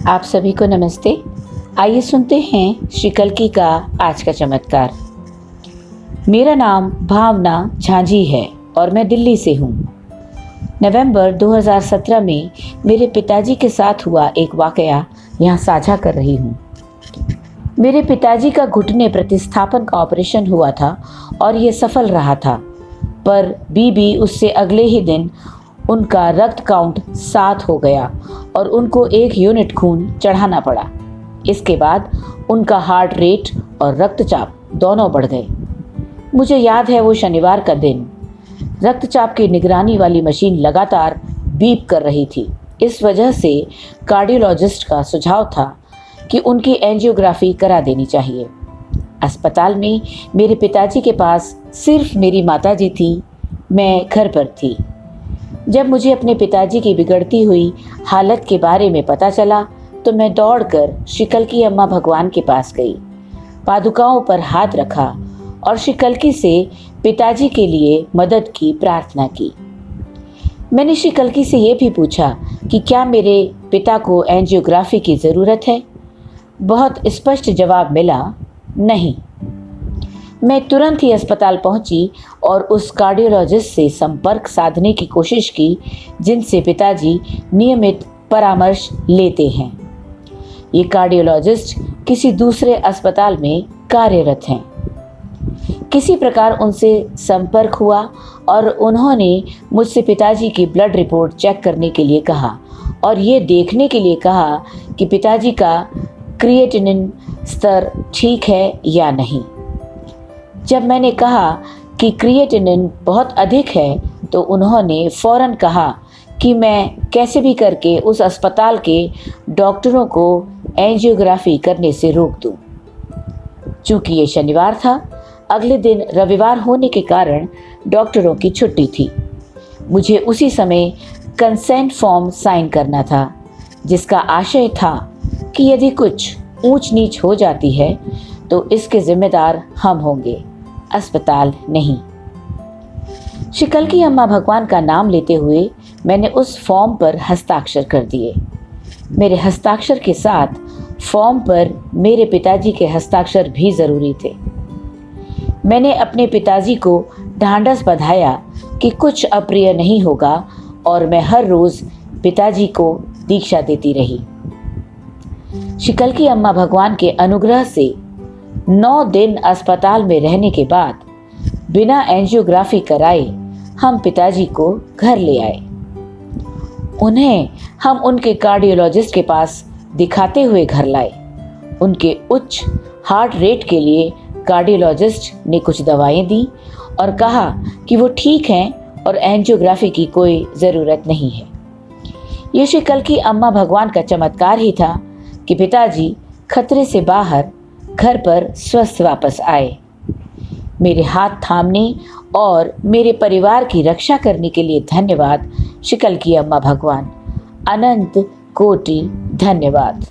आप सभी को नमस्ते। आइए सुनते हैं श्री कल्की का आज का चमत्कार। मेरा नाम भावना झांझी है और मैं दिल्ली से हूँ। नवंबर 2017 में मेरे पिताजी के साथ हुआ एक वाकया यहाँ साझा कर रही हूँ। मेरे पिताजी का घुटने प्रतिस्थापन का ऑपरेशन हुआ था और ये सफल रहा था, पर बीबी उससे अगले ही दिन उनका रक्त काउंट 7 हो गया और उनको 1 यूनिट खून चढ़ाना पड़ा। इसके बाद उनका हार्ट रेट और रक्तचाप दोनों बढ़ गए। मुझे याद है वो शनिवार का दिन। रक्तचाप की निगरानी वाली मशीन लगातार बीप कर रही थी। इस वजह से कार्डियोलॉजिस्ट का सुझाव था कि उनकी एंजियोग्राफी करा देनी चाहिए। अस्पताल में मेरे पिताजी के पास सिर्फ मेरी माताजी थी, मैं घर पर थी। जब मुझे अपने पिताजी की बिगड़ती हुई हालत के बारे में पता चला तो मैं दौड़कर श्री कल्की अम्मा भगवान के पास गई, पादुकाओं पर हाथ रखा और श्री कल्की से पिताजी के लिए मदद की प्रार्थना की। मैंने श्री कल्की से ये भी पूछा कि क्या मेरे पिता को एंजियोग्राफी की ज़रूरत है। बहुत स्पष्ट जवाब मिला, नहीं। मैं तुरंत ही अस्पताल पहुंची और उस कार्डियोलॉजिस्ट से संपर्क साधने की कोशिश की जिनसे पिताजी नियमित परामर्श लेते हैं। ये कार्डियोलॉजिस्ट किसी दूसरे अस्पताल में कार्यरत हैं। किसी प्रकार उनसे संपर्क हुआ और उन्होंने मुझसे पिताजी की ब्लड रिपोर्ट चेक करने के लिए कहा और ये देखने के लिए कहा कि पिताजी का क्रिएटिनिन स्तर ठीक है या नहीं। जब मैंने कहा कि क्रिएटिनिन बहुत अधिक है तो उन्होंने फौरन कहा कि मैं कैसे भी करके उस अस्पताल के डॉक्टरों को एंजियोग्राफी करने से रोक दूं। चूँकि ये शनिवार था, अगले दिन रविवार होने के कारण डॉक्टरों की छुट्टी थी। मुझे उसी समय कंसेंट फॉर्म साइन करना था, जिसका आशय था कि यदि कुछ ऊंच नीच हो जाती है तो इसके जिम्मेदार हम होंगे, अस्पताल नहीं। श्री कल्की अम्मा भगवान का नाम लेते हुए मैंने उस फॉर्म पर हस्ताक्षर कर दिए। मेरे हस्ताक्षर के साथ फॉर्म पर मेरे पिताजी के हस्ताक्षर भी ज़रूरी थे। मैंने अपने पिताजी को ढांढस बंधाया कि कुछ अप्रिय नहीं होगा और मैं हर रोज़ पिताजी को दीक्षा देती रही। श्री कल्की अम्मा भगवान के अनुग्रह से 9 दिन अस्पताल में रहने के बाद बिना एंजियोग्राफी कराए हम पिताजी को घर ले आए। उन्हें हम उनके कार्डियोलॉजिस्ट के पास दिखाते हुए घर लाए। उनके उच्च हार्ट रेट के लिए कार्डियोलॉजिस्ट ने कुछ दवाएं दी और कहा कि वो ठीक हैं और एंजियोग्राफी की कोई ज़रूरत नहीं है। ये श्री कल्की अम्मा भगवान का चमत्कार ही था कि पिताजी खतरे से बाहर घर पर स्वस्थ वापस आए। मेरे हाथ थामने और मेरे परिवार की रक्षा करने के लिए धन्यवाद श्री कल्की अम्मा भगवान। अनंत कोटि धन्यवाद।